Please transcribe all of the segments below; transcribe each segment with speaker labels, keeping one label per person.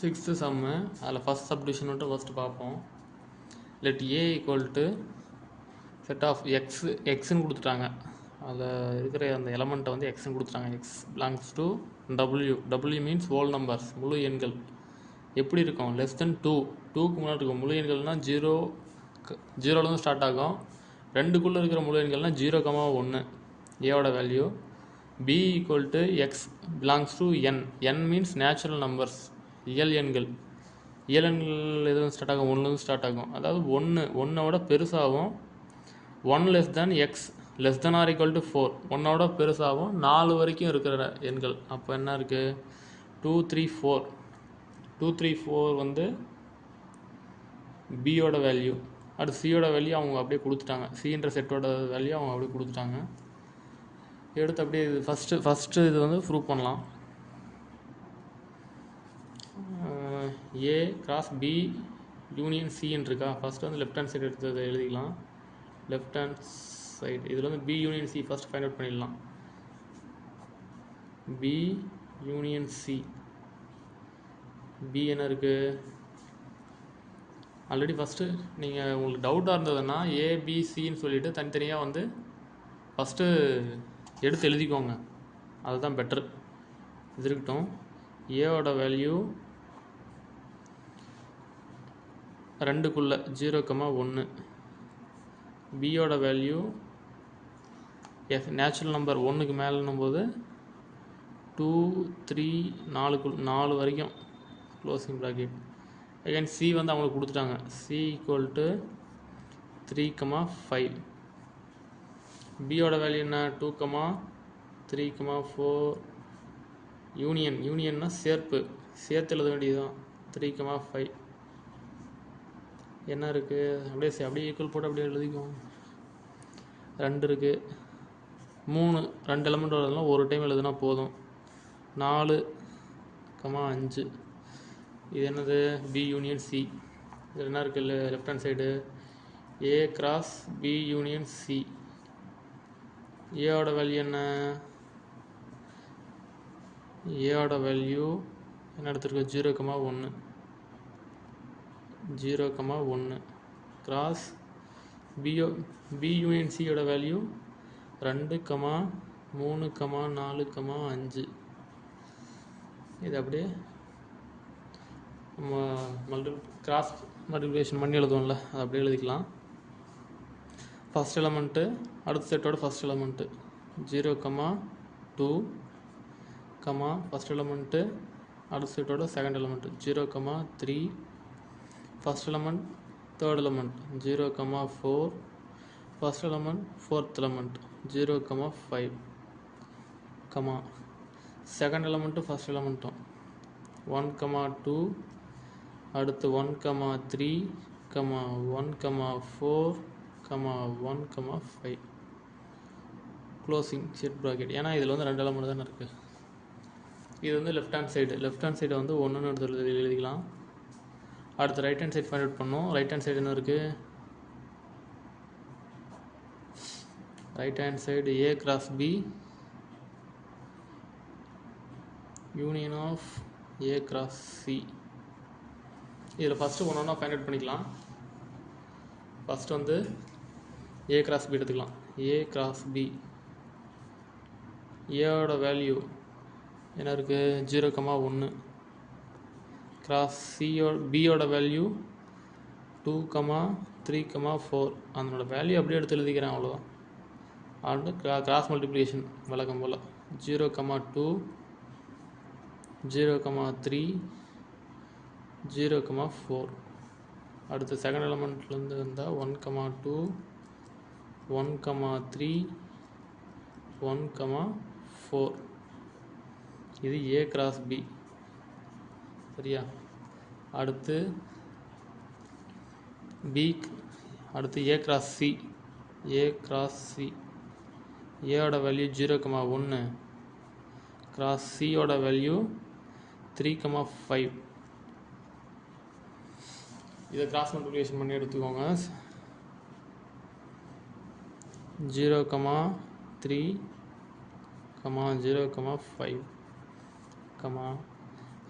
Speaker 1: Sixth sum. அதில் first subdivision மட்டும் first பார்ப்போம். Let A equal to set of எக்ஸ்ன்னு கொடுத்துட்டாங்க. அதில் இருக்கிற அந்த எலமெண்ட்டை வந்து எக்ஸ்ன்னு கொடுத்துட்டாங்க. X belongs to W means whole numbers, முழு எண்கள். எப்படி இருக்கும்? லெஸ் தென் 2க்கு முன்னாடி இருக்கும். முழு எண்கள்னால் 0லேருந்து ஸ்டார்ட் ஆகும். 2க்குள்ளே இருக்கிற முழு எண்கள்னால் 0,1 ஏவோட value. B equal to X belongs to N. N means natural numbers, இயல் எண்கள். இயல் எண்கள் எதுவும் ஸ்டார்ட் ஆகும்? 1லேருந்து ஸ்டார்ட் ஆகும். அதாவது 1 பெருசாகும். 1 less than x less than or equal to 4. 1 பெருசாகும். 4 வரைக்கும் இருக்கிற எண்கள். அப்போ என்ன இருக்குது? 2 3 4. 2 3 4 வந்து பியோட வேல்யூ. அடுத்து சியோட வேல்யூ அவங்க அப்படியே கொடுத்துட்டாங்க. சின்ற செட்டோட வேல்யூ அவங்க அப்படியே கொடுத்துட்டாங்க. எடுத்து அப்படியே இது ஃபஸ்ட்டு இது வந்து ப்ரூவ் பண்ணலாம். ஏ கிராஸ் பி யூனியன் சின்னு இருக்கா. ஃபஸ்ட்டு வந்து லெஃப்ட் ஹேண்ட் சைடு எடுத்து எழுதிக்கலாம். லெஃப்ட் ஹேண்ட் சைடு இதில் வந்து B union C first find out பண்ணிடலாம். B union C. பி என்ன இருக்குது? ஆல்ரெடி ஃபஸ்ட்டு நீங்கள் உங்களுக்கு டவுட்டாக இருந்ததுன்னா ஏபிசின்னு சொல்லிவிட்டு தனித்தனியாக வந்து ஃபஸ்ட்டு எடுத்து எழுதிக்கோங்க. அதுதான் பெட்ரு. இது இருக்கட்டும். ஏவோட வேல்யூ 2க்குள்ளே 0,1. பியோட வேல்யூ நேச்சுரல் நம்பர் 1க்கு மேலேன்னும் போது 2 3 4 வரைக்கும் க்ளோசிங் ப்ராக்கெட். அகைன் சி வந்து அவங்களுக்கு கொடுத்துட்டாங்க. C equal to 3,5. பியோட வேல்யூ என்ன? 2,3,4. யூனியன்னா சேர்த்து எழுத வேண்டியதுதான். 3,5 என்ன இருக்குது? அப்படியே ஈக்குவல் போட்டு அப்படியே எழுதிக்குவோம். 2 இருக்குது. 2 எலமெண்ட் வரதுனால ஒரு டைம் எழுதுனா போதும். 4,5. இது என்னது? B union C. இது என்ன இருக்குது? Left hand side A cross B union C. ஏவோட வேல்யூ என்ன? ஏவோட வேல்யூ என்ன எடுத்துருக்கு? 0,1. 0,1 கிராஸ் பி யூனியன் சியோட வேல்யூ 2,3,4,5. இது அப்படியே நம்ம கிராஸ் மல்டிப்ளிகேஷன் பண்ணி எழுதுவோம்ல, அது அப்படியே எழுதிக்கலாம். ஃபஸ்ட் எலமெண்ட்டு அடுத்த செட்டோட ஃபஸ்ட் எலமெண்ட்டு 0,2, ஃபஸ்ட் எலமெண்ட்டு அடுத்த செட்டோட second element 0,3, first element third element 0,4, first element fourth element 0,5, second எலமெண்ட்டும் ஃபஸ்ட் எலமெண்ட்டும் 1,2, அடுத்து 1,3, 1,4, 1,5 க்ளோசிங் செட் ப்ராக்கெட். ஏன்னா இதில் வந்து 2 எலமெண்ட் தானே இருக்குது. இது வந்து லெஃப்ட் ஹேண்ட் சைடு வந்து 1ன்னு எடுத்து எழுதிக்கலாம். அடுத்து right hand side find out பண்ணோம். ரைட் ஹேண்ட் சைடு என்ன இருக்குது? Right hand side A cross B union of A cross C. இதில் ஃபஸ்ட்டு ஒன்று ஃபைண்ட் அவுட் பண்ணிக்கலாம். ஃபஸ்ட்டு வந்து ஏ கிராஸ் பி எடுத்துக்கலாம். A cross B. ஏவோட வேல்யூ என்ன இருக்குது? 0,1 கிராஸ் பியோட வேல்யூ 2,3,4. அதனோட வேல்யூ அப்படியே எடுத்து எழுதிக்கிறேன், அவ்வளோதான். அண்டு கிராஸ் மல்டிப்ளிகேஷன் வழக்கம் போல் 0,2, 0,3, 0,4. அடுத்து செகண்ட் எலமெண்ட்லேருந்து இருந்தால் 1,2, 1,3, 1,4. இது ஏ கிராஸ் பி. சரியா? அடுத்து அடுத்து ஏ கிராஸ் சி. ஏவோட வேல்யூ 0,1 கிராஸ் சியோட வேல்யூ 3,5. இதை கிராஸ் மல்டிப்ளிகேஷன் பண்ணி எடுத்துக்கோங்க. 0,3, 0,5,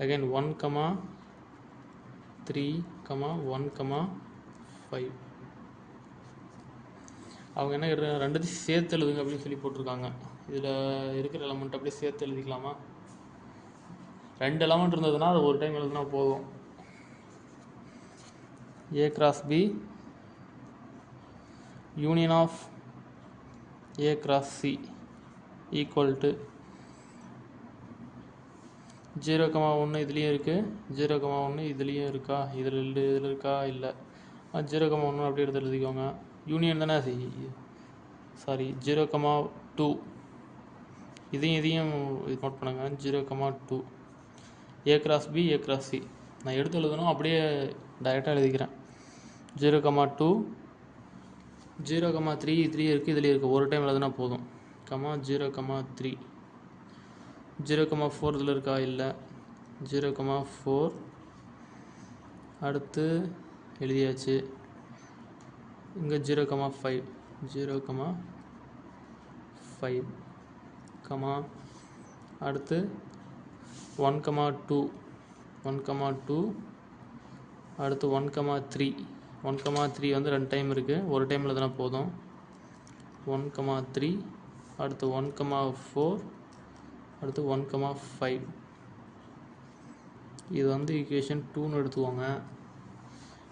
Speaker 1: again 1,3, 3, 1, 5. அவங்க என்ன கேட்குறாங்க, ரெண்டுத்தையும் சேர்த்து எழுதுங்க அப்படின்னு சொல்லி போட்டிருக்காங்க. இதில் இருக்கிற எலமெண்ட் அப்படியே சேர்த்து எழுதிக்கலாமா? 2 எலமெண்ட் இருந்ததுன்னா அது ஒரு டைம் எழுதுனா போதும். A cross B union of A cross C equal to 0,1 இதுலேயும் இருக்குது, 0,1 இதுலேயும் இருக்கா, இதில் இருக்கா, இல்லை. 0,1 அப்படி எடுத்து எழுதிக்கோங்க. யூனியன் தானே, சாரி 0,2 இதையும் இது நோட் பண்ணுங்க. 0,2 A cross B A cross C நான் எடுத்து எழுதணும், அப்படியே டைரெக்டாக எழுதிக்கிறேன். 0,2 0,3 இதுலேயும் இருக்குது, இதுலேயும் இருக்குது, ஒரு டைம் எழுதுனா போதும். 0,3 0,4 இதில் இருக்கா, இல்லை. 0,4 அடுத்து எழுதியாச்சு. இங்கே 0,5 0,5 அடுத்து 1,2 அடுத்து 1,3 வந்து 2 டைம் இருக்குது, ஒரு டைம் எழுதுனா போதும். 1,3 அடுத்து 1,4 அடுத்து 1,5. இது வந்து ஈக்குவேஷன் 2ன்னு எடுத்துக்கோங்க.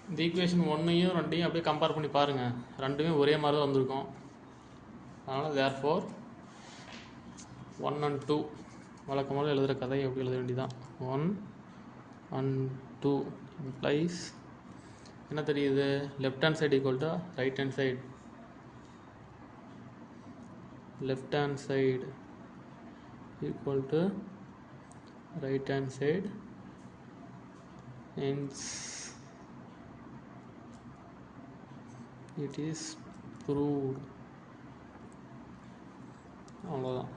Speaker 1: இந்த ஈக்குவேஷன் 1ஐயும் 2ஐயும் அப்படியே கம்பேர் பண்ணி பாருங்கள், ரெண்டுமே ஒரே மாதிரி தான் வந்திருக்கும். அதனால் therefore 1 and 2 வழக்கமாக எழுதுகிற கதையை எப்படி எழுத வேண்டியதான். 1 and 2 implies என்ன தெரியுது, left hand side equal to right hand side, left hand side equal to right hand side, hence it is proved. அவ்வளோதான்.